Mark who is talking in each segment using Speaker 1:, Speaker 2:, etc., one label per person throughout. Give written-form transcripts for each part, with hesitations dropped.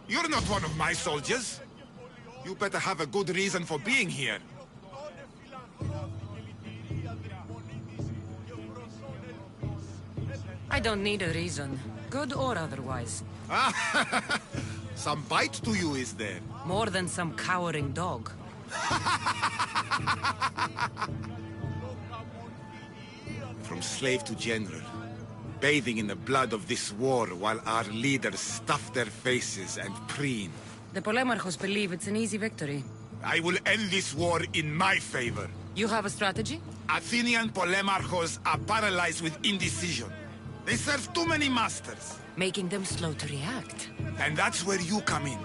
Speaker 1: You're not one of my soldiers. You better have a good reason for being here.
Speaker 2: I don't need a reason, good or otherwise.
Speaker 1: Some bite to you, is there?
Speaker 2: More than some cowering dog.
Speaker 1: From slave to general, bathing in the blood of this war while our leaders stuff their faces and preen.
Speaker 2: The Polemarchos believe it's an easy victory.
Speaker 1: I will end this war in my favor.
Speaker 2: You have a strategy?
Speaker 1: Athenian Polemarchos are paralyzed with indecision. They serve too many masters.
Speaker 2: Making them slow to react.
Speaker 1: And that's where you come in.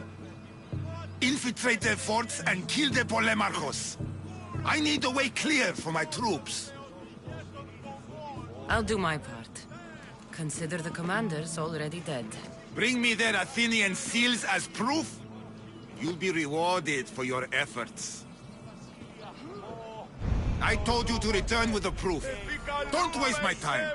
Speaker 1: Infiltrate their forts and kill the Polemarchos. I need a way clear for my troops.
Speaker 2: I'll do my part. Consider the commanders already dead.
Speaker 1: Bring me their Athenian seals as proof. You'll be rewarded for your efforts. I told you to return with the proof. Don't waste my time.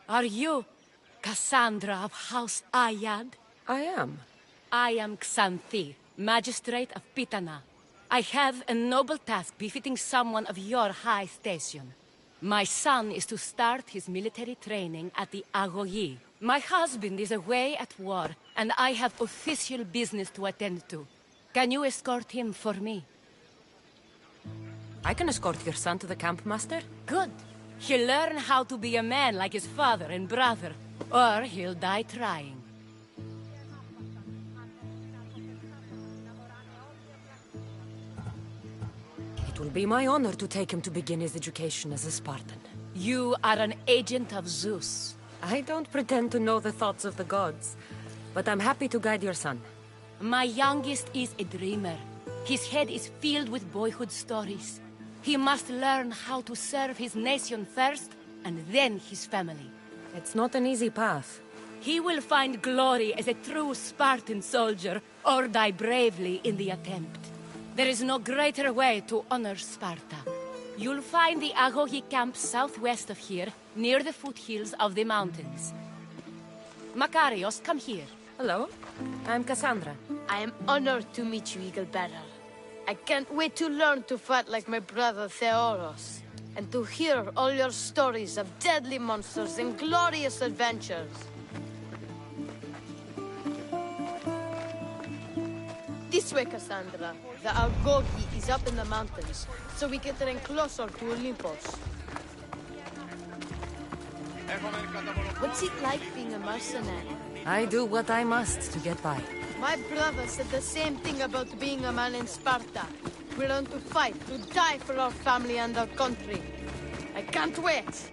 Speaker 3: Are you Cassandra of House Ayad?
Speaker 2: I am.
Speaker 3: I am Xanthi, Magistrate of Pitana. I have a noble task befitting someone of your high station. My son is to start his military training at the Agogi. My husband is away at war, and I have official business to attend to. Can you escort him for me?
Speaker 2: I can escort your son to the camp, Master.
Speaker 3: Good. He'll learn how to be a man like his father and brother, or he'll die trying.
Speaker 2: It will be my honor to take him to begin his education as a Spartan.
Speaker 3: You are an agent of Zeus.
Speaker 2: I don't pretend to know the thoughts of the gods, but I'm happy to guide your son.
Speaker 3: My youngest is a dreamer. His head is filled with boyhood stories. He must learn how to serve his nation first, and then his family.
Speaker 2: It's not an easy path.
Speaker 3: He will find glory as a true Spartan soldier, or die bravely in the attempt. There is no greater way to honor Sparta. You'll find the Agogi camp southwest of here, near the foothills of the mountains. Makarios, come here.
Speaker 2: Hello, I'm Cassandra.
Speaker 4: I am honored to meet you, Eagle Bearer. I can't wait to learn to fight like my brother Theoros, and to hear all your stories of deadly monsters and glorious adventures. This way, Cassandra. The Agogi is up in the mountains, so we get in closer to Olympus. What's it like being a mercenary?
Speaker 2: I do what I must to get by.
Speaker 4: My brother said the same thing about being a man in Sparta. We learn to fight, to die for our family and our country. I can't wait!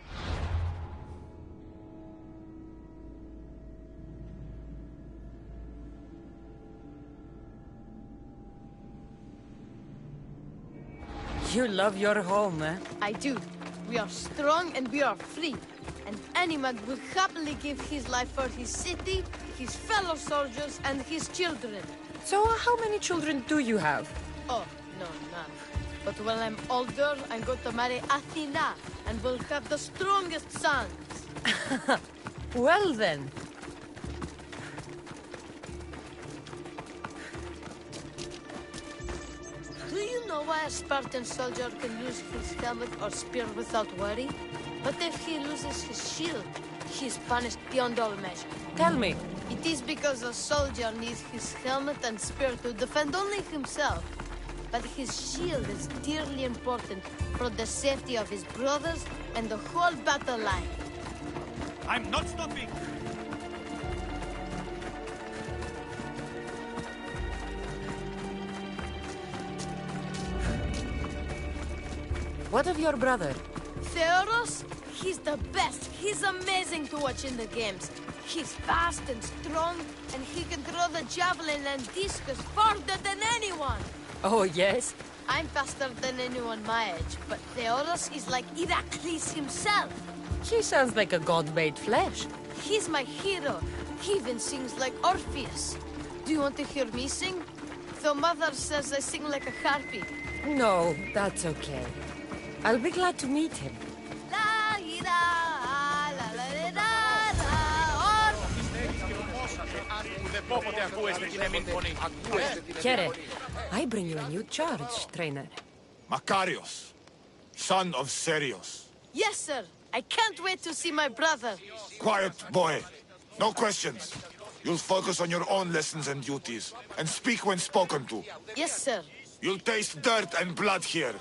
Speaker 2: You love your home, eh?
Speaker 4: I do. We are strong and we are free. And any man will happily give his life for his city, his fellow soldiers, and his children.
Speaker 2: So, how many children do you have?
Speaker 4: Oh, no, none. But when I'm older, I'm going to marry Athena, and we'll have the strongest sons.
Speaker 2: Well then.
Speaker 4: Do you know why a Spartan soldier can use his helmet or spear without worry? But if he loses his shield, he's punished beyond all measure.
Speaker 2: Tell me.
Speaker 4: It is because a soldier needs his helmet and spear to defend only himself. But his shield is dearly important for the safety of his brothers and the whole battle line.
Speaker 5: I'm not stopping!
Speaker 2: What of your brother?
Speaker 4: Theodos? He's the best. He's amazing to watch in the games. He's fast and strong, and he can throw the javelin and discus farther than anyone.
Speaker 2: Oh, yes?
Speaker 4: I'm faster than anyone my age, but Theodos is like Heracles himself.
Speaker 2: He sounds like a god made flesh.
Speaker 4: He's my hero. He even sings like Orpheus. Do you want to hear me sing? Though Mother says I sing like a harpy.
Speaker 2: No, that's okay. I'll be glad to meet him.
Speaker 4: La, la, la, la, la, la,
Speaker 2: Kere, I bring you a new charge, trainer.
Speaker 1: Makarios, son of Serios.
Speaker 4: Yes, sir. I can't wait to see my brother.
Speaker 1: Quiet, boy. No questions. You'll focus on your own lessons and duties, and speak when spoken to.
Speaker 4: Yes, sir.
Speaker 1: You'll taste dirt and blood here.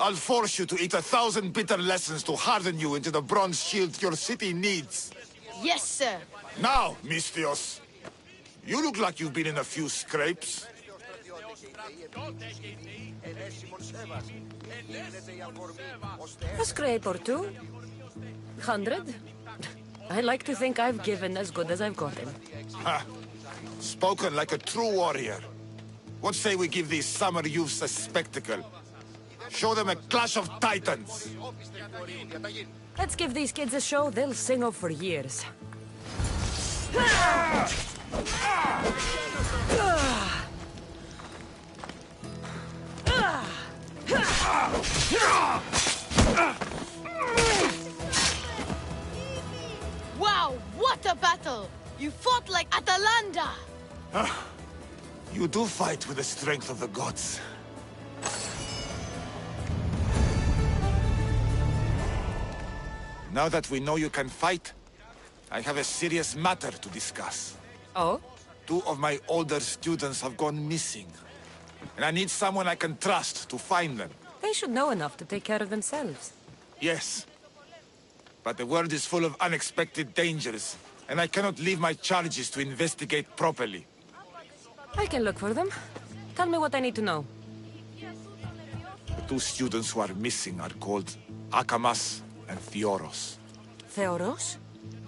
Speaker 1: I'll force you to eat 1,000 bitter lessons to harden you into the bronze shield your city needs.
Speaker 4: Yes, sir.
Speaker 1: Now, Mistios, you look like you've been in a few scrapes.
Speaker 2: A scrape or two? 100? I like to think I've given as good as I've gotten.
Speaker 1: Ha! Spoken like a true warrior. What say we give these summer youths a spectacle? Show them a clash of titans!
Speaker 2: Let's give these kids a show they'll sing of for years.
Speaker 4: Wow, what a battle! You fought like Atalanta!
Speaker 1: You do fight with the strength of the gods. Now that we know you can fight, I have a serious matter to discuss.
Speaker 2: Oh?
Speaker 1: 2 of my older students have gone missing. And I need someone I can trust to find them.
Speaker 2: They should know enough to take care of themselves.
Speaker 1: Yes. But the world is full of unexpected dangers, and I cannot leave my charges to investigate properly.
Speaker 2: I can look for them. Tell me what I need to know.
Speaker 1: The 2 students who are missing are called Akamas and Theoros.
Speaker 2: Theoros?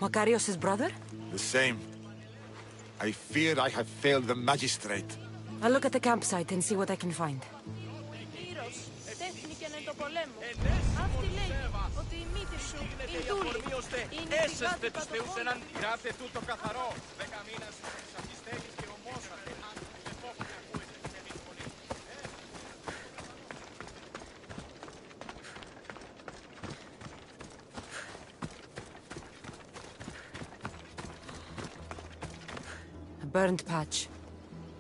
Speaker 2: Makarios' brother?
Speaker 1: The same. I fear I have failed the magistrate.
Speaker 2: I'll look at the campsite and see what I can find.
Speaker 5: Έσαστε τους θεούς έναν... Γράφτε τούτο καθαρό. 10 μήνας σαφιστέλης και ομόσατε.
Speaker 2: A burned patch.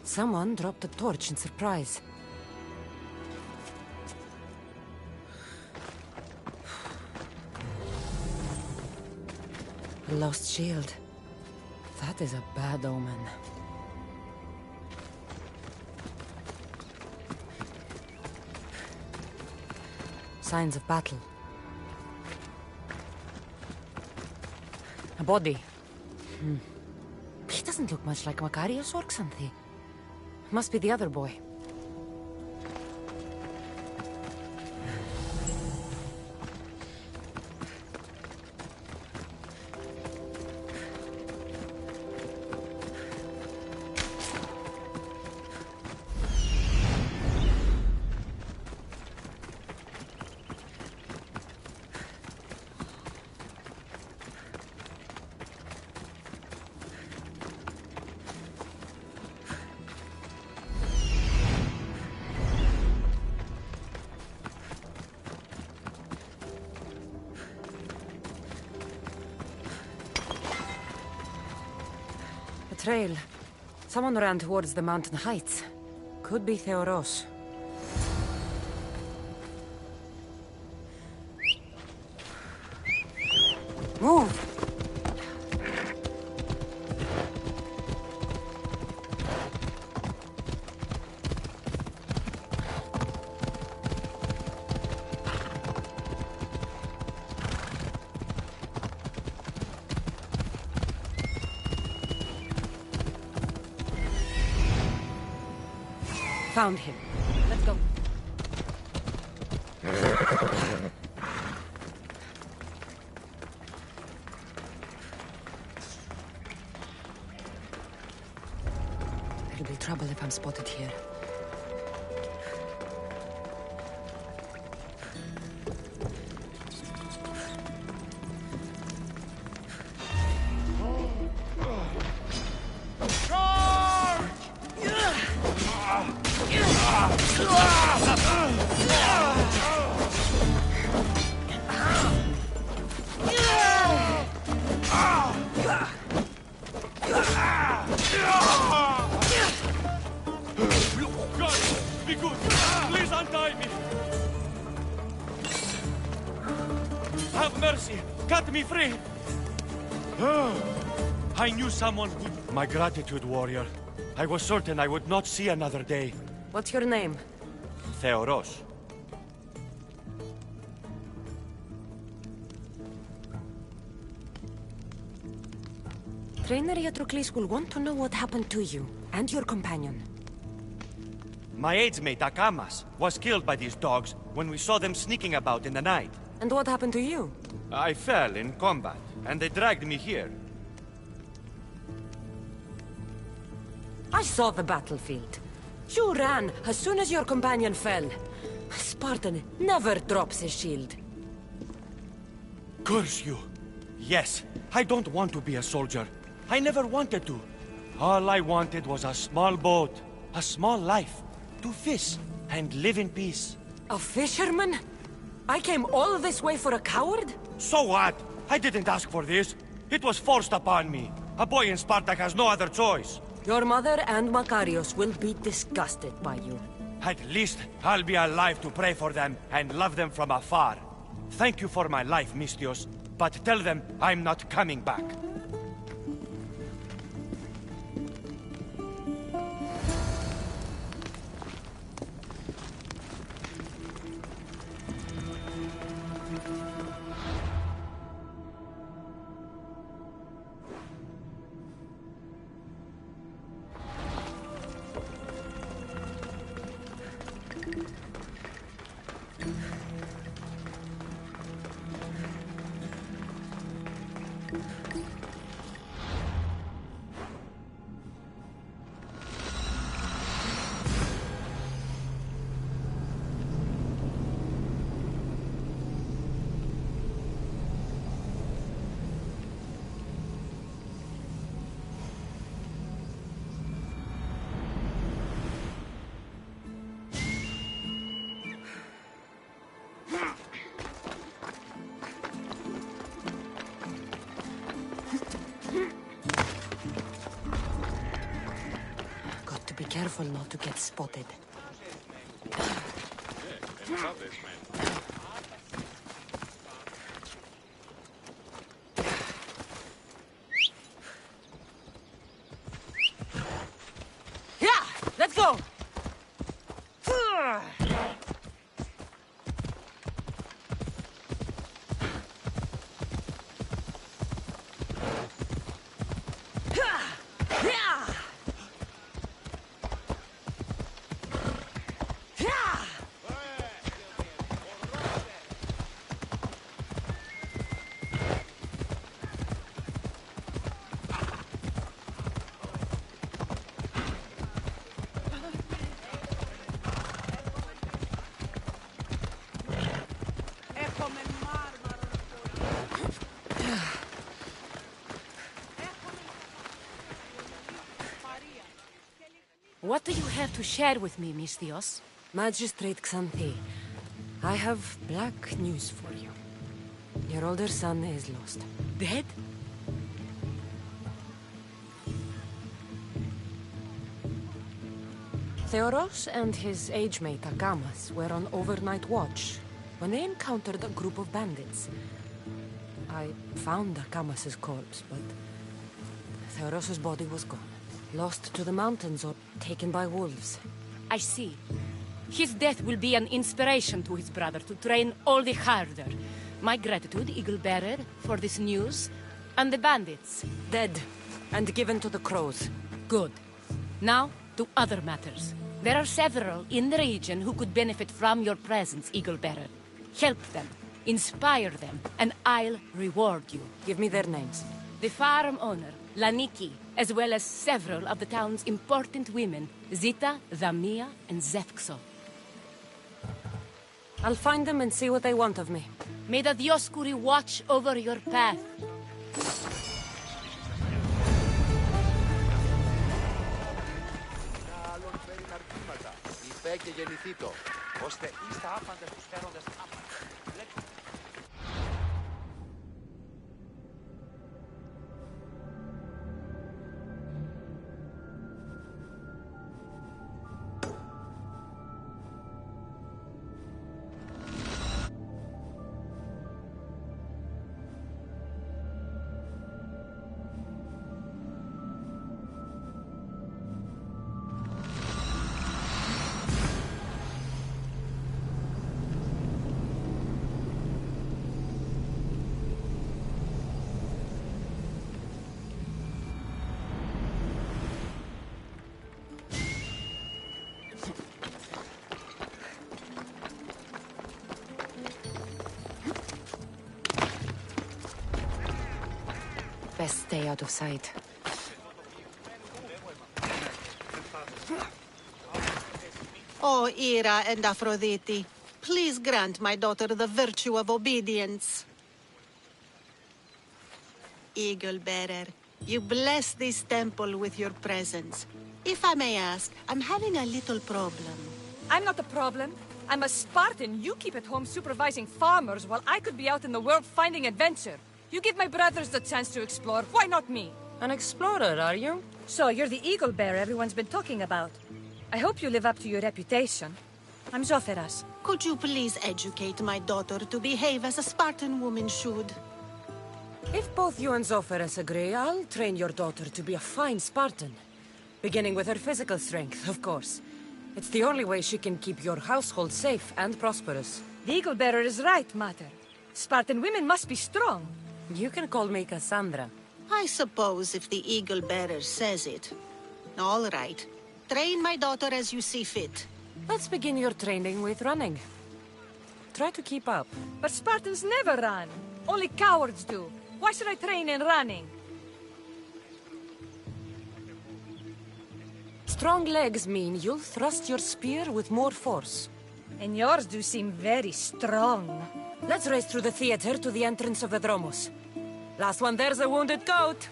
Speaker 2: Someone dropped a torch in surprise. A lost shield. That is a bad omen. Signs of battle. A body. He doesn't look much like Makarios or Xanthi. Must be the other boy. Trail. Someone ran towards the mountain heights. Could be Theoros. Move! Found him. Let's go. There'll be trouble if I'm spotted here.
Speaker 5: Be good! Please untie me! Have mercy! Cut me free! I knew someone would... My gratitude, warrior. I was certain I would not see another day.
Speaker 2: What's your name?
Speaker 5: Theoros.
Speaker 2: Trainer Iatrocles will want to know what happened to you and your companion.
Speaker 5: My aides mate, Akamas, was killed by these dogs when we saw them sneaking about in the night.
Speaker 2: And what happened to you?
Speaker 5: I fell in combat, and they dragged me here.
Speaker 2: I saw the battlefield. You ran as soon as your companion fell. Spartan never drops his shield.
Speaker 5: Curse you! Yes, I don't want to be a soldier. I never wanted to. All I wanted was a small boat, a small life, to fish and live in peace.
Speaker 2: A fisherman? I came all this way for a coward?
Speaker 5: So what? I didn't ask for this. It was forced upon me. A boy in Sparta has no other choice.
Speaker 2: Your mother and Makarios will be disgusted by you.
Speaker 5: At least I'll be alive to pray for them and love them from afar. Thank you for my life, Mistios, but tell them I'm not coming back.
Speaker 2: Be careful not to get spotted. Yeah, let's go.
Speaker 3: What do you have to share with me, Mistios?
Speaker 2: Magistrate Xanthi, I have black news for you. Your older son is lost.
Speaker 3: Dead?
Speaker 2: Theoros and his age mate Akamas were on overnight watch when they encountered a group of bandits. I found Akamas' corpse, but Theoros' body was gone. Lost to the mountains or taken by wolves.
Speaker 3: I see. His death will be an inspiration to his brother to train all the harder. My gratitude, Eagle Bearer, for this news. And the bandits.
Speaker 2: Dead, and given to the crows.
Speaker 3: Good. Now, to other matters. There are several in the region who could benefit from your presence, Eagle Bearer. Help them, inspire them, and I'll reward you.
Speaker 2: Give me their names.
Speaker 3: The farm owner, Laniki, as well as several of the town's important women, Zita, Zamia, and Zefxo.
Speaker 2: I'll find them and see what they want of me.
Speaker 3: May the Dioscuri watch over your path.
Speaker 2: Best stay out of sight.
Speaker 6: O Ira and Aphrodite, please grant my daughter the virtue of obedience. Eagle Bearer, you bless this temple with your presence. If I may ask, I'm having a little problem.
Speaker 7: I'm not the problem. I'm a Spartan. You keep at home supervising farmers while I could be out in the world finding adventure. You give my brothers the chance to explore. Why not me?
Speaker 2: An explorer, are you?
Speaker 7: So you're the eagle bearer everyone's been talking about. I hope you live up to your reputation. I'm Zotheras.
Speaker 6: Could you please educate my daughter to behave as a Spartan woman should?
Speaker 2: If both you and Zophorus agree, I'll train your daughter to be a fine Spartan. Beginning with her physical strength, of course. It's the only way she can keep your household safe and prosperous.
Speaker 7: The eagle bearer is right, Mater. Spartan women must be strong.
Speaker 2: You can call me Cassandra.
Speaker 6: I suppose if the Eagle Bearer says it. All right. Train my daughter as you see fit.
Speaker 2: Let's begin your training with running. Try to keep up.
Speaker 7: But Spartans never run. Only cowards do. Why should I train in running?
Speaker 2: Strong legs mean you'll thrust your spear with more force.
Speaker 7: And yours do seem very strong.
Speaker 2: Let's race through the theater to the entrance of the Dromos. Last one there's a wounded goat.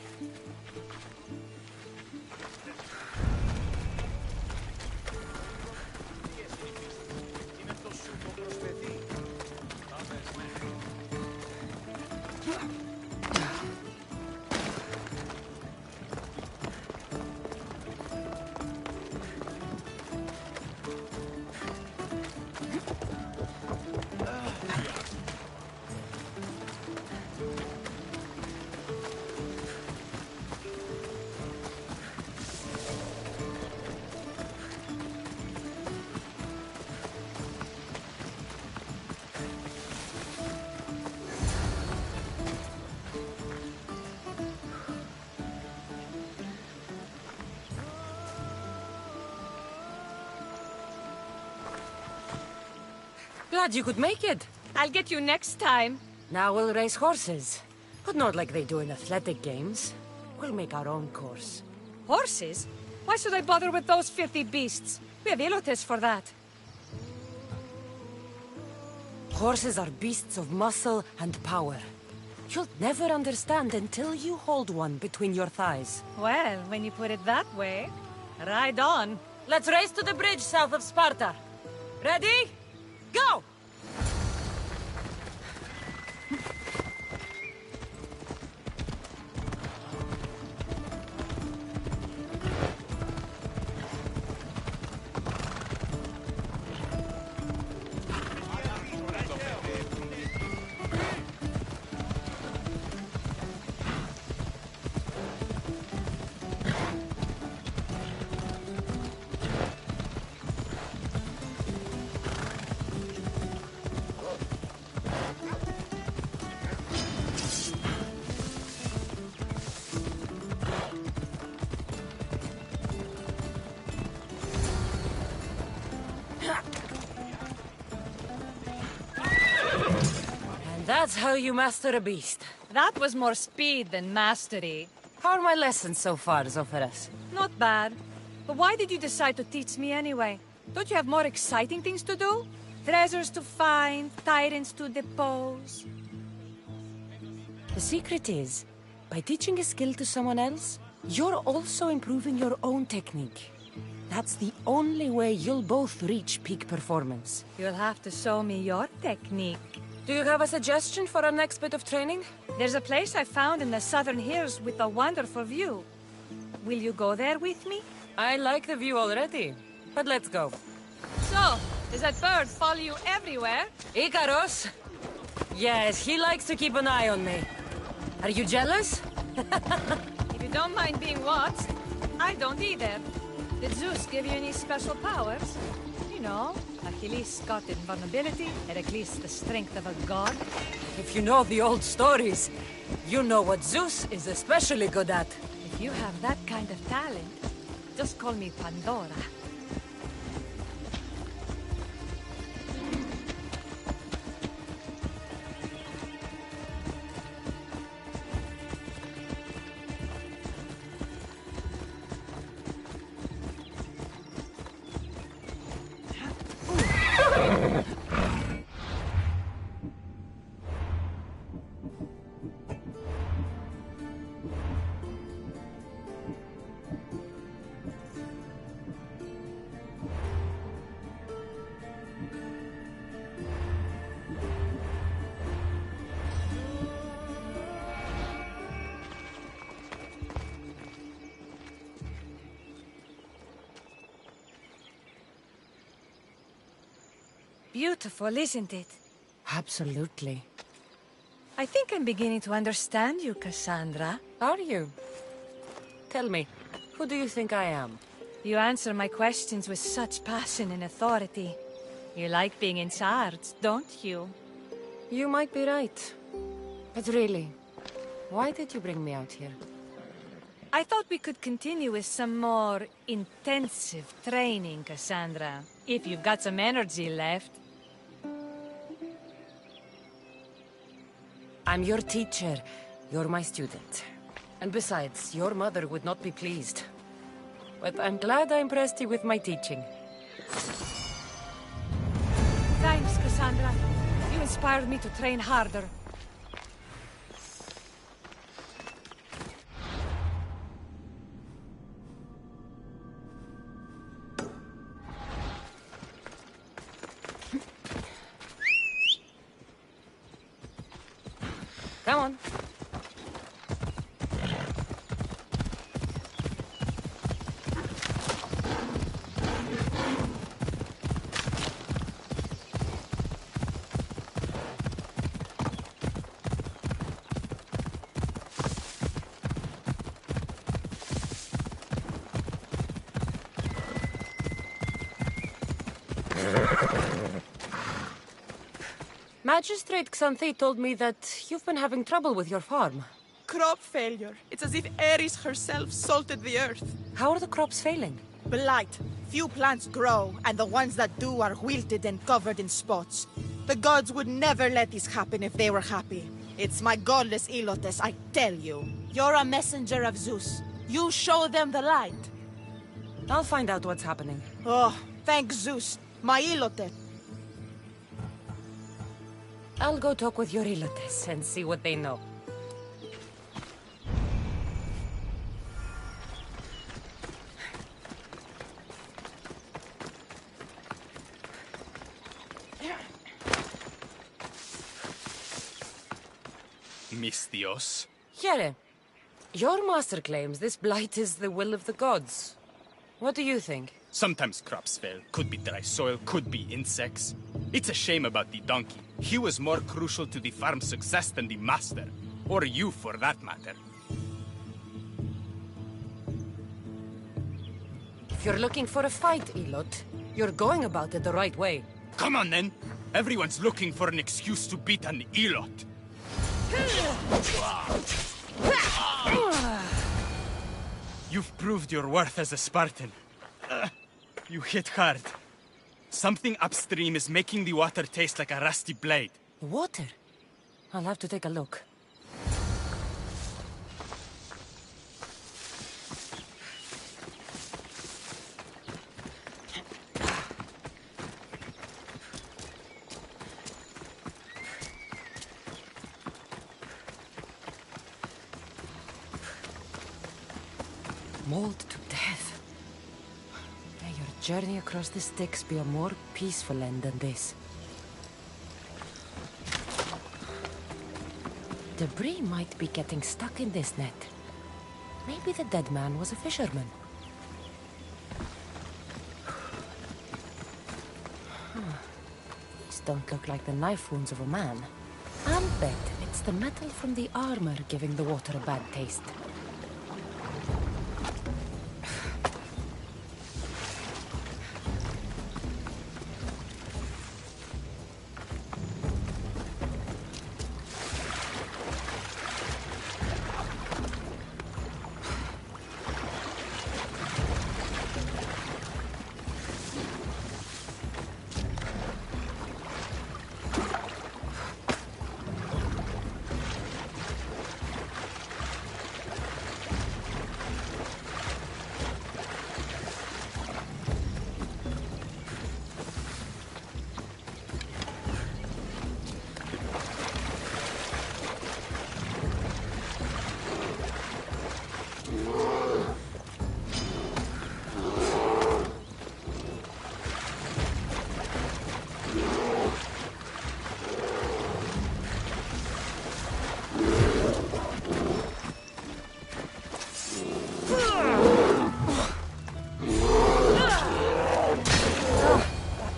Speaker 2: Glad you could make it.
Speaker 7: I'll get you next time.
Speaker 2: Now we'll race horses. But not like they do in athletic games. We'll make our own course.
Speaker 7: Horses? Why should I bother with those filthy beasts? We have Elotes for that.
Speaker 2: Horses are beasts of muscle and power. You'll never understand until you hold one between your thighs.
Speaker 7: Well, when you put it that way, ride on.
Speaker 2: Let's race to the bridge south of Sparta. Ready? Go! That's how you master a beast.
Speaker 7: That was more speed than mastery.
Speaker 2: How are my lessons so far, Zoferas?
Speaker 7: Not bad. But why did you decide to teach me anyway? Don't you have more exciting things to do? Treasures to find, tyrants to depose.
Speaker 2: The secret is, by teaching a skill to someone else, you're also improving your own technique. That's the only way you'll both reach peak performance.
Speaker 7: You'll have to show me your technique.
Speaker 2: Do you have a suggestion for our next bit of training?
Speaker 7: There's a place I found in the southern hills with a wonderful view. Will you go there with me?
Speaker 2: I like the view already, but let's go.
Speaker 7: So, does that bird follow you everywhere?
Speaker 2: Ikaros? Yes, he likes to keep an eye on me. Are you jealous?
Speaker 7: If you don't mind being watched, I don't either. Did Zeus give you any special powers? You know, Achilles got invulnerability, Heracles the strength of a god.
Speaker 2: If you know the old stories, you know what Zeus is especially good at.
Speaker 7: If you have that kind of talent, just call me Pandora. Beautiful, isn't it?
Speaker 2: Absolutely.
Speaker 7: I think I'm beginning to understand you, Cassandra.
Speaker 2: Are you? Tell me, who do you think I am?
Speaker 7: You answer my questions with such passion and authority. You like being in charge, don't you?
Speaker 2: You might be right. But really, why did you bring me out here?
Speaker 7: I thought we could continue with some more intensive training, Cassandra. If you've got some energy left.
Speaker 2: I'm your teacher. You're my student. And besides, your mother would not be pleased. But I'm glad I impressed you with my teaching.
Speaker 7: Thanks, Cassandra. You inspired me to train harder.
Speaker 2: Come on. Magistrate Xanthi told me that you've been having trouble with your farm.
Speaker 8: Crop failure. It's as if Ares herself salted the earth.
Speaker 2: How are the crops failing?
Speaker 8: Blight. Few plants grow, and the ones that do are wilted and covered in spots. The gods would never let this happen if they were happy. It's my godless Ilotes, I tell you. You're a messenger of Zeus. You show them the light.
Speaker 2: I'll find out what's happening.
Speaker 8: Oh, thank Zeus. My Ilotes.
Speaker 2: I'll go talk with your Ilotes and see what they know.
Speaker 9: Mis Dios.
Speaker 2: Here, your master claims this blight is the will of the gods. What do you think?
Speaker 9: Sometimes crops fail. Could be dry soil, could be insects. It's a shame about the donkey. He was more crucial to the farm's success than the master. Or you, for that matter.
Speaker 2: If you're looking for a fight, Elot, you're going about it the right way.
Speaker 9: Come on, then. Everyone's looking for an excuse to beat an Elot. You've proved your worth as a Spartan. You hit hard. Something upstream is making the water taste like a rusty blade.
Speaker 2: Water? I'll have to take a look. Mauled to death. May your journey across the Styx be a more peaceful end than this. Debris might be getting stuck in this net. Maybe the dead man was a fisherman. These don't look like the knife wounds of a man. I'll bet it's the metal from the armor giving the water a bad taste.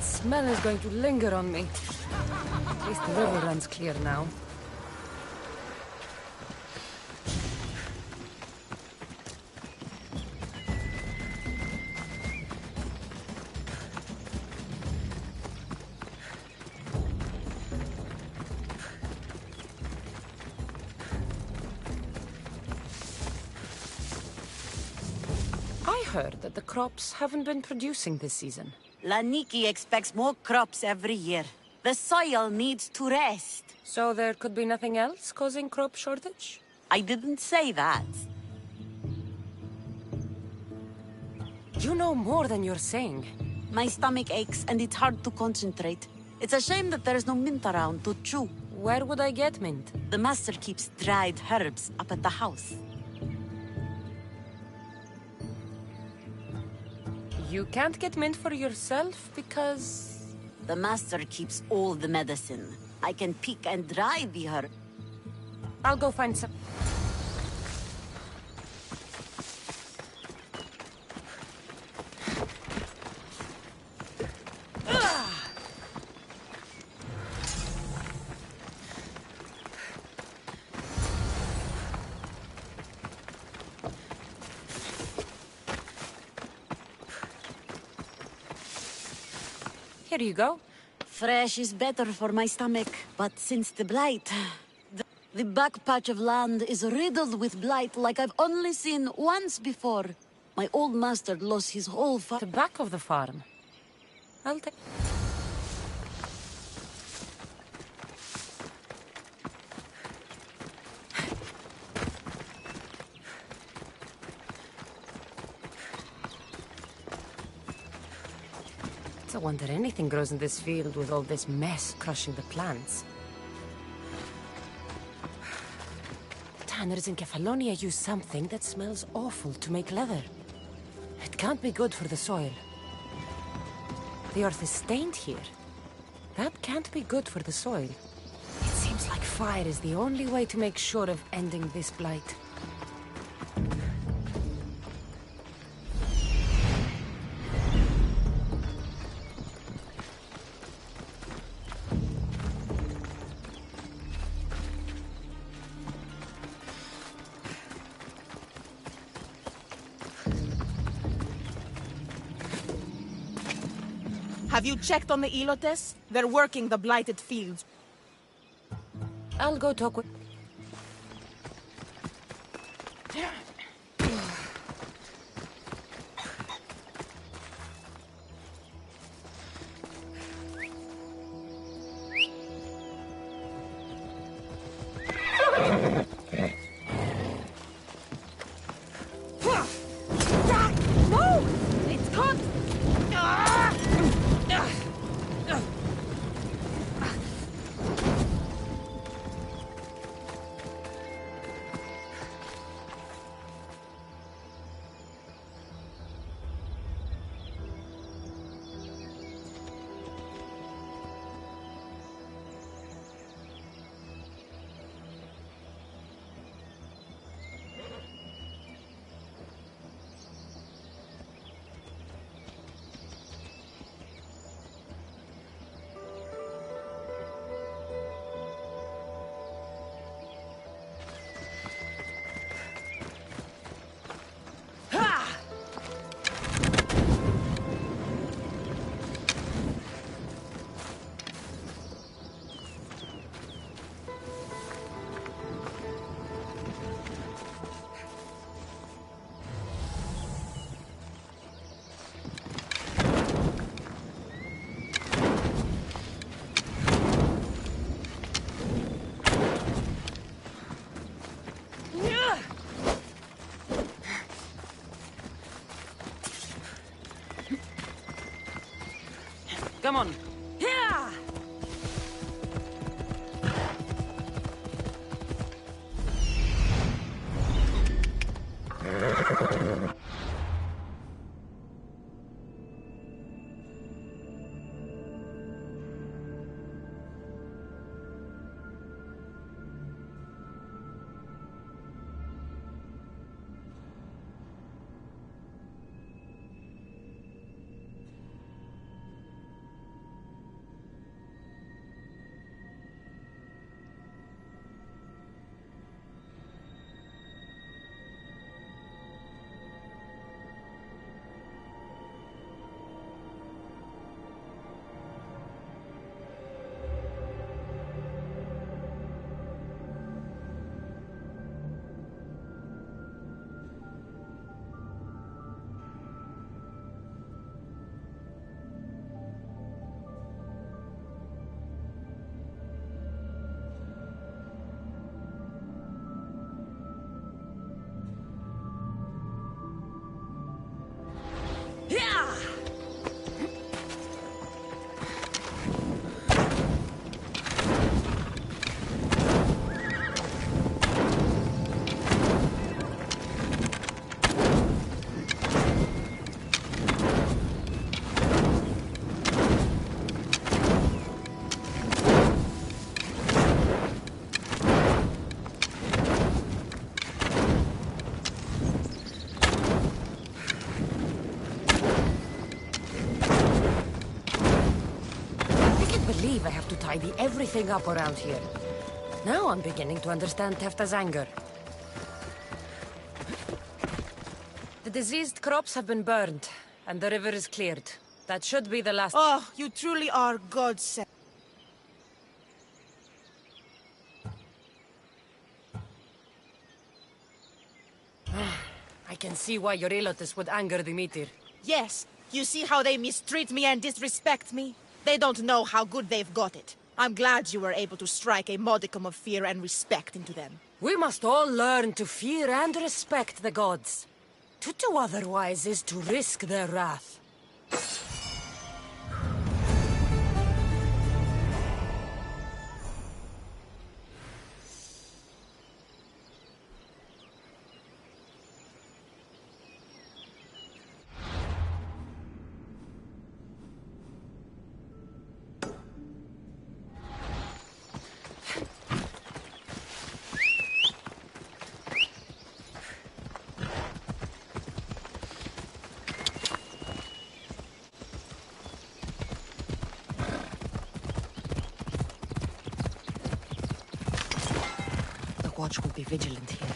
Speaker 2: Smell is going to linger on me. At least the river runs clear now. I heard that the crops haven't been producing this season.
Speaker 10: Laniki expects more crops every year. The soil needs to rest.
Speaker 2: So there could be nothing else causing crop shortage?
Speaker 10: I didn't say that.
Speaker 2: You know more than you're saying.
Speaker 10: My stomach aches and it's hard to concentrate. It's a shame that there's no mint around to chew.
Speaker 2: Where would I get mint?
Speaker 10: The master keeps dried herbs up at the house.
Speaker 2: You can't get mint for yourself because...
Speaker 10: The master keeps all the medicine. I can pick and dry the herb.
Speaker 2: I'll go find some... Here you go.
Speaker 10: Fresh is better for my stomach, but since the blight... The back patch of land is riddled with blight like I've only seen once before. My old master lost his whole farm.
Speaker 2: The back of the farm. I'll take... It's a wonder anything grows in this field with all this mess crushing the plants. tanners in Kefalonia use something that smells awful to make leather. It can't be good for the soil. The earth is stained here. That can't be good for the soil. It seems like fire is the only way to make sure of ending this blight.
Speaker 8: Have you checked on the Elotes? They're working the blighted fields.
Speaker 2: I'll go talk with...
Speaker 8: No! It's caught!
Speaker 2: Come on.
Speaker 8: Yeah!
Speaker 2: I have to tidy everything up around here. Now I'm beginning to understand Tefta's anger. The diseased crops have been burned, and the river is cleared. That should be the last...
Speaker 8: Oh, you truly are God's sent.
Speaker 2: I can see why your Elotus would anger Dimitri.
Speaker 8: Yes, you see how they mistreat me and disrespect me? They don't know how good they've got it. I'm glad you were able to strike a modicum of fear and respect into them.
Speaker 2: We must all learn to fear and respect the gods. To do otherwise is to risk their wrath. Watch will be vigilant here.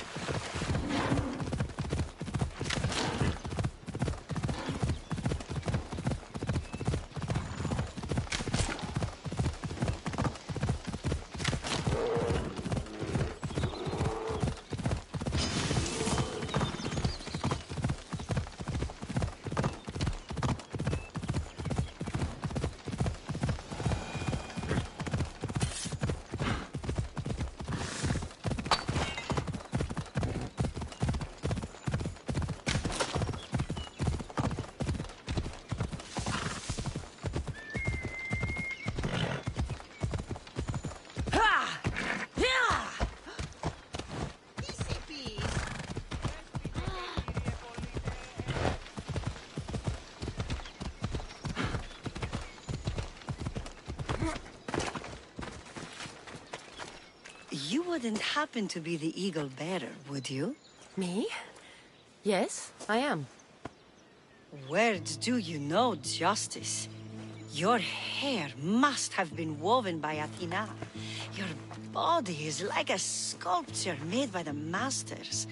Speaker 11: You wouldn't happen to be the eagle bearer, would you?
Speaker 2: Me? Yes, I am.
Speaker 11: Words do you know, Justice? Your hair must have been woven by Athena. Your body is like a sculpture made by the masters.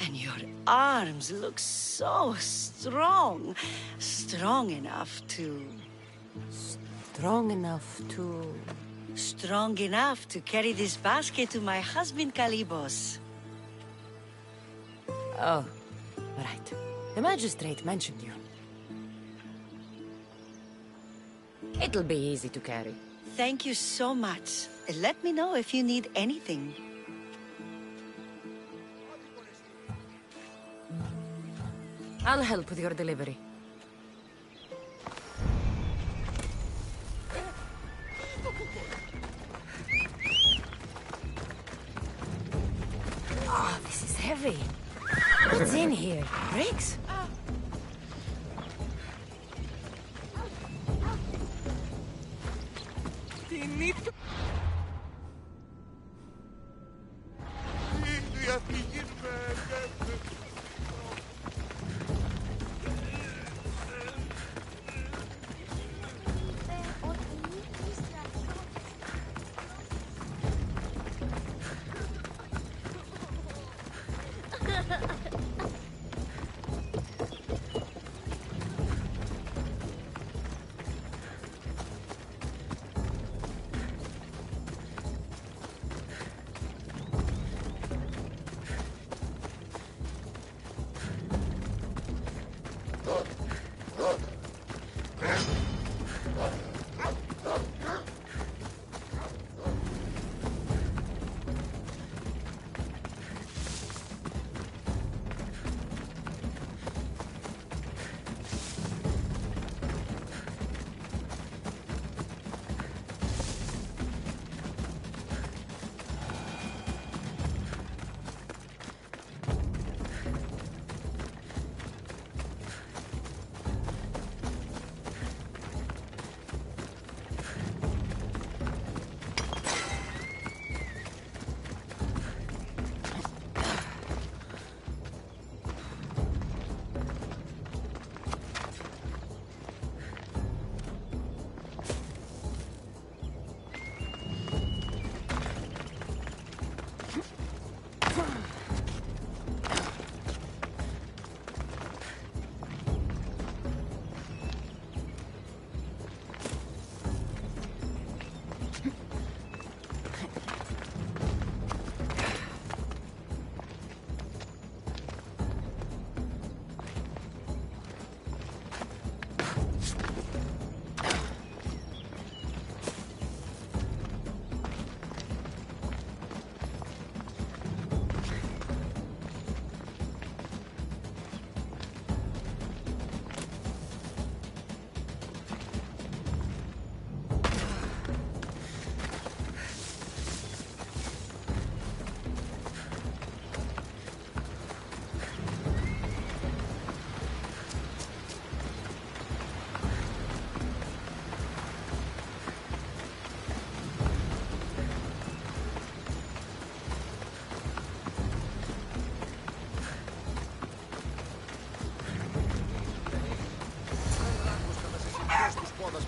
Speaker 11: And your arms look so strong. Strong enough to...
Speaker 2: Strong enough to...
Speaker 11: Strong enough to carry this basket to my husband, Kalibos.
Speaker 2: Oh, right. The magistrate mentioned you. It'll be easy to carry.
Speaker 11: Thank you so much. Let me know if you need anything.
Speaker 2: I'll help with your delivery. Oh, this is heavy. What's in here? Bricks?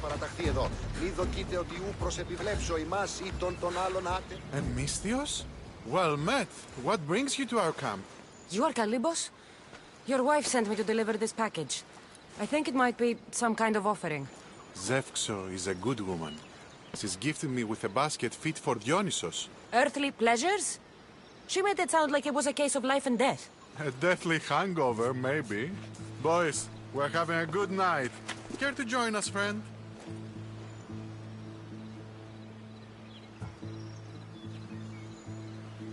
Speaker 12: παραταχθεί εδώ. Μη δοκείτε ότι ου προσεπιβλέψω ημάς ή τον άλλον άτε.
Speaker 1: Μίσθιος?
Speaker 13: Well met. What brings you to our camp?
Speaker 2: You are Calibos? Your wife sent me to deliver this package. I think it might be some kind of offering.
Speaker 13: Zevxo is a good woman. She's gifted me with a basket fit for Dionysos.
Speaker 2: Earthly pleasures? She made it sound like it was a case of life and death.
Speaker 13: A deathly hangover, maybe. Boys, we're having a good night. Care to join us, friend?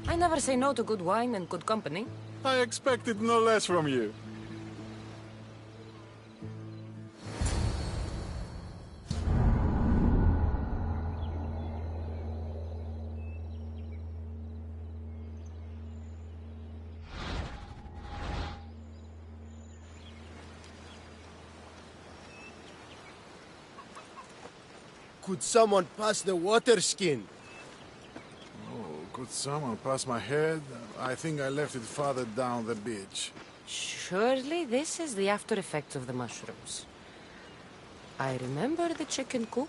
Speaker 2: I never say no to good wine and good company.
Speaker 13: I expected no less from you.
Speaker 14: Could someone pass the water skin?
Speaker 13: Oh, could someone pass my head? I think I left it farther down the beach.
Speaker 2: Surely this is the after effects of the mushrooms. I remember the chicken coop.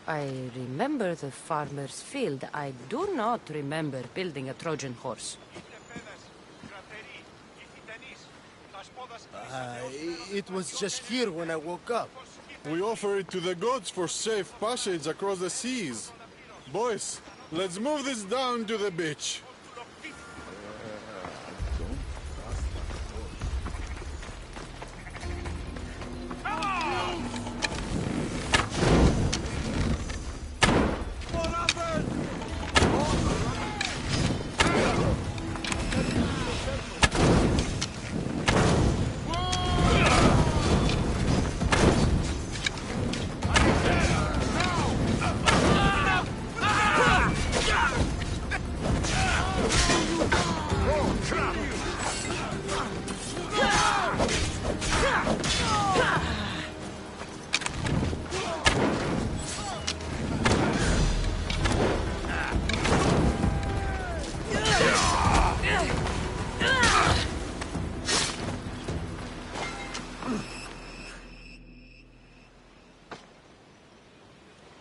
Speaker 2: I remember the farmer's field. I do not remember building a Trojan horse.
Speaker 14: It was just here when I woke up.
Speaker 13: We offer it to the gods for safe passage across the seas. Boys, let's move this down to the beach.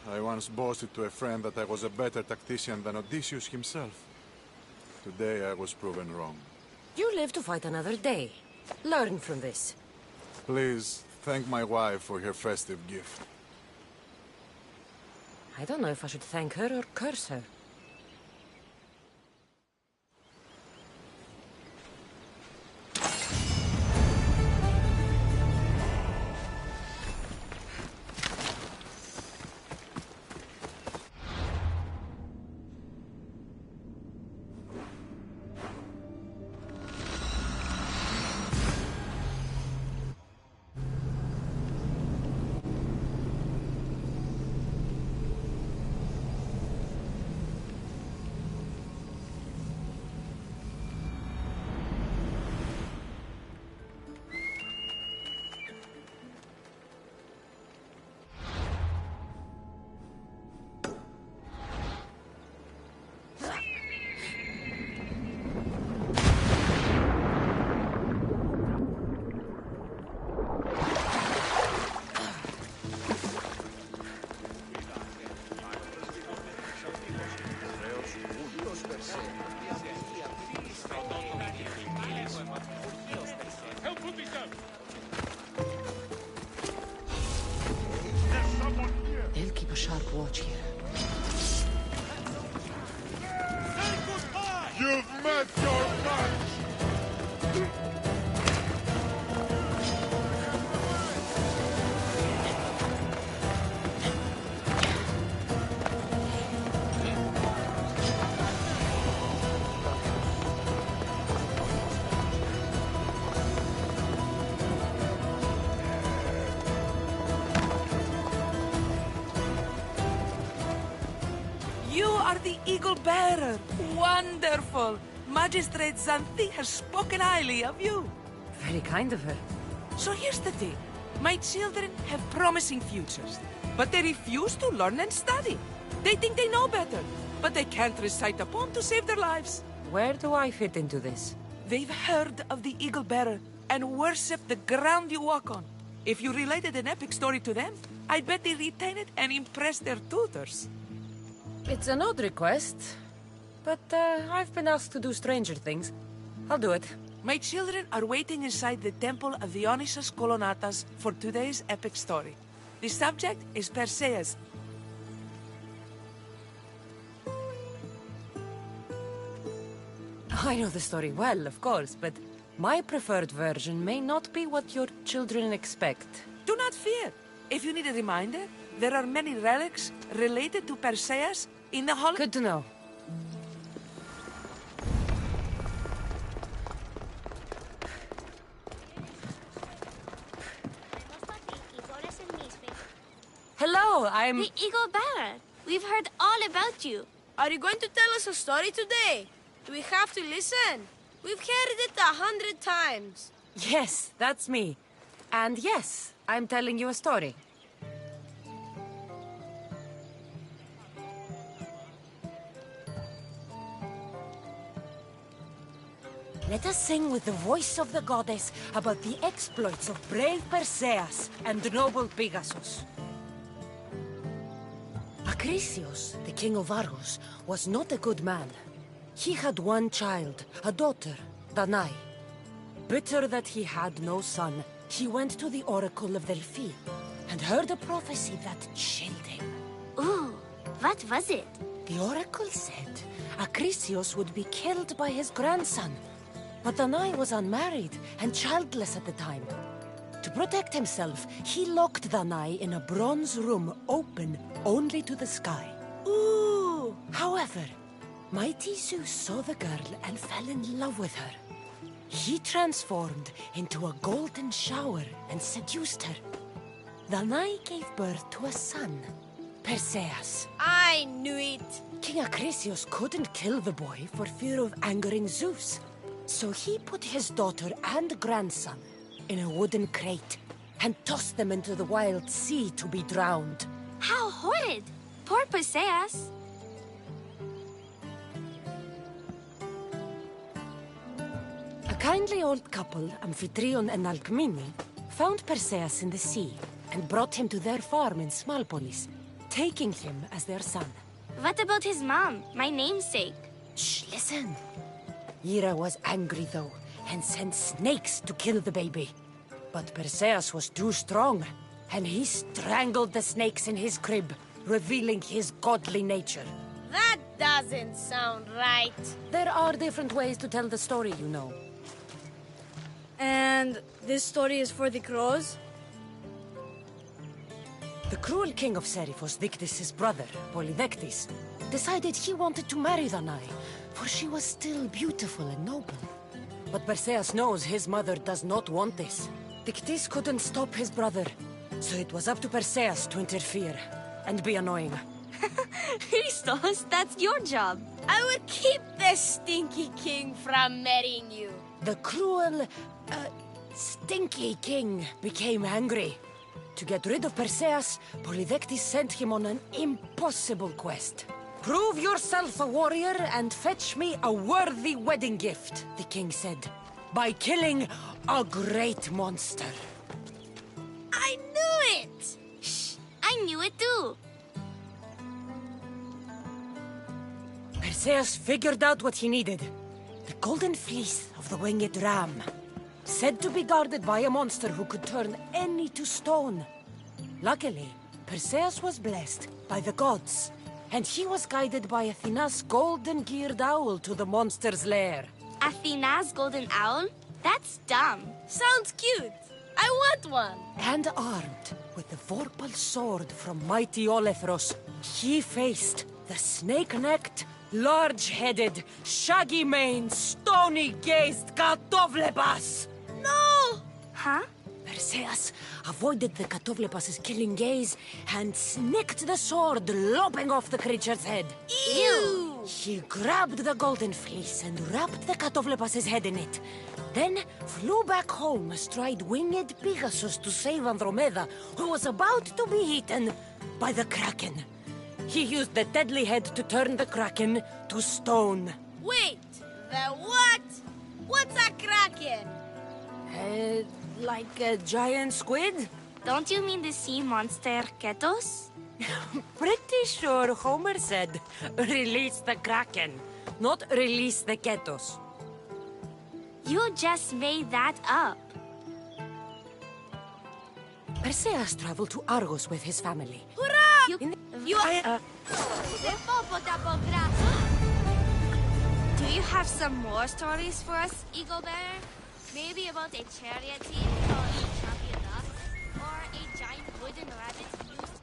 Speaker 13: I once boasted to a friend that I was a better tactician than Odysseus himself. Today I was proven wrong.
Speaker 2: You live to fight another day. Learn from this.
Speaker 13: Please, thank my wife for her festive gift.
Speaker 2: I don't know if I should thank her or curse her. They'll keep a sharp watch here.
Speaker 13: You've met your match!
Speaker 15: You are the Eagle Bearer. Wonderful. Magistrate Xanthi has spoken highly of you.
Speaker 2: Very kind of her.
Speaker 15: So here's the thing. My children have promising futures, but they refuse to learn and study. They think they know better, but they can't recite a poem to save their lives.
Speaker 2: Where do I fit into this?
Speaker 15: They've heard of the Eagle Bearer and worship the ground you walk on. If you related an epic story to them, I bet they retain it and impress their tutors.
Speaker 2: It's an odd request, but I've been asked to do stranger things. I'll do it.
Speaker 15: My children are waiting inside the Temple of Dionysus Kolonatas for today's epic story. The subject is Perseus.
Speaker 2: I know the story well, of course, but my preferred version may not be what your children expect.
Speaker 15: Do not fear. If you need a reminder, there are many relics related to Perseus in the hall.
Speaker 2: Good to know. Hello, I'm...
Speaker 16: The Eagle Bearer. We've heard all about you.
Speaker 4: Are you going to tell us a story today? Do we have to listen? We've heard it 100 times.
Speaker 2: Yes, that's me. And yes, I'm telling you a story. Let us sing with the voice of the goddess about the exploits of brave Perseus and noble Pegasus. Acrisius, the king of Argos, was not a good man. He had one child, a daughter, Danae. Bitter that he had no son, he went to the oracle of Delphi and heard a prophecy that chilled him.
Speaker 16: Ooh, what was it?
Speaker 2: The oracle said Acrisius would be killed by his grandson. But Danae was unmarried and childless at the time. To protect himself, he locked Danae in a bronze room open only to the sky.
Speaker 16: Ooh!
Speaker 2: However, mighty Zeus saw the girl and fell in love with her. He transformed into a golden shower and seduced her. Danae gave birth to a son, Perseus.
Speaker 4: I knew it!
Speaker 2: King Acrisius couldn't kill the boy for fear of angering Zeus. So he put his daughter and grandson in a wooden crate and tossed them into the wild sea to be drowned.
Speaker 16: How horrid! Poor Perseus.
Speaker 2: A kindly old couple, Amphitryon and Alcmene, found Perseus in the sea and brought him to their farm in Smalpolis, taking him as their son.
Speaker 16: What about his mom, my namesake?
Speaker 2: Shh, listen. Hera was angry, though, and sent snakes to kill the baby. But Perseus was too strong, and he strangled the snakes in his crib, revealing his godly nature.
Speaker 4: That doesn't sound right.
Speaker 2: There are different ways to tell the story, you know.
Speaker 4: And this story is for the crows?
Speaker 2: The cruel king of Seriphos, Dictys' brother, Polydectes, decided he wanted to marry Danae, for she was still beautiful and noble. But Perseus knows his mother does not want this. Dictys couldn't stop his brother, so it was up to Perseus to interfere and be annoying.
Speaker 16: Christos, that's your job.
Speaker 4: I will keep the stinky king from marrying you.
Speaker 2: The cruel, stinky king became angry. To get rid of Perseus, Polydectes sent him on an impossible quest. Prove yourself a warrior and fetch me a worthy wedding gift, the king said, by killing a great monster.
Speaker 4: I knew it!
Speaker 16: Shh, I knew it too.
Speaker 2: Perseus figured out what he needed. The golden fleece of the winged ram, said to be guarded by a monster who could turn any to stone. Luckily, Perseus was blessed by the gods, and he was guided by Athena's golden-geared owl to the monster's lair.
Speaker 16: Athena's golden owl? That's dumb.
Speaker 4: Sounds cute. I want one.
Speaker 2: And armed with the vorpal sword from mighty Olethros, he faced the snake-necked, large-headed, shaggy-maned, stony-gazed Katovlepas.
Speaker 4: No!
Speaker 16: Huh?
Speaker 2: Perseus avoided the Katovlepas' killing gaze and snicked the sword, lopping off the creature's head.
Speaker 4: Ew!
Speaker 2: He grabbed the golden fleece and wrapped the Katovlepas' head in it. Then flew back home astride winged Pegasus to save Andromeda, who was about to be eaten by the Kraken. He used the deadly head to turn the Kraken to stone.
Speaker 4: Wait, the what? What's a Kraken?
Speaker 2: Like a giant squid?
Speaker 16: Don't you mean the sea monster Ketos?
Speaker 2: Pretty sure Homer said, release the Kraken. not release the Ketos.
Speaker 16: You just made that up.
Speaker 2: Perseus traveled to Argos with his family.
Speaker 16: Hurrah! Do you have some more stories for us, Eagle Bearer? Maybe about a chariot team called the Champion Duck? Or a giant wooden rabbit used...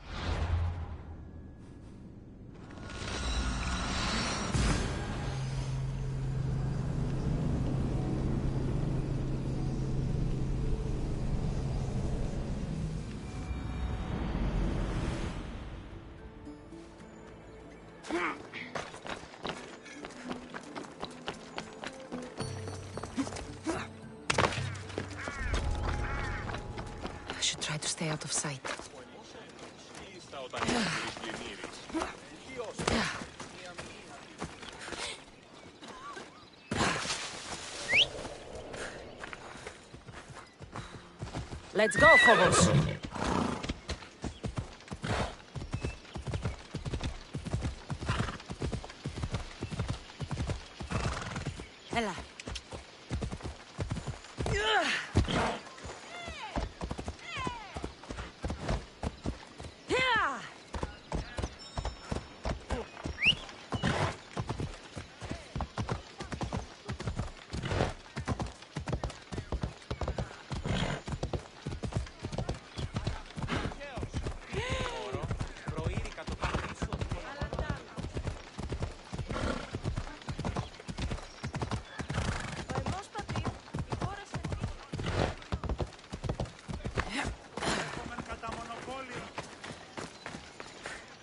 Speaker 2: I should try to stay out of sight. Let's go, Phobos!
Speaker 10: Hela.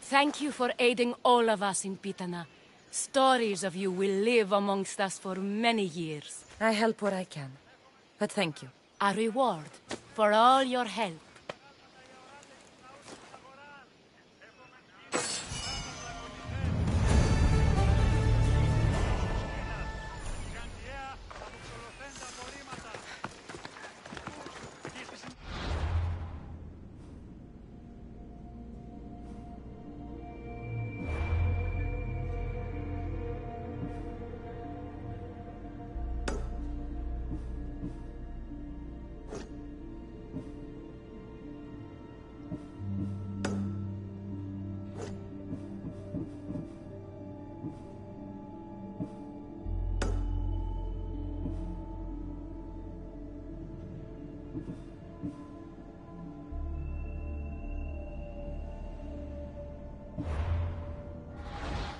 Speaker 3: Thank you for aiding all of us in Pitana. Stories of you will live amongst us for many years.
Speaker 2: I help where I can, but thank you.
Speaker 3: A reward for all your help.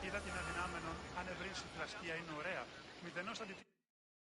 Speaker 17: Είδα την αδυνάμενον, αν ευρύνσει φλασκία είναι ωραία. Μηδενός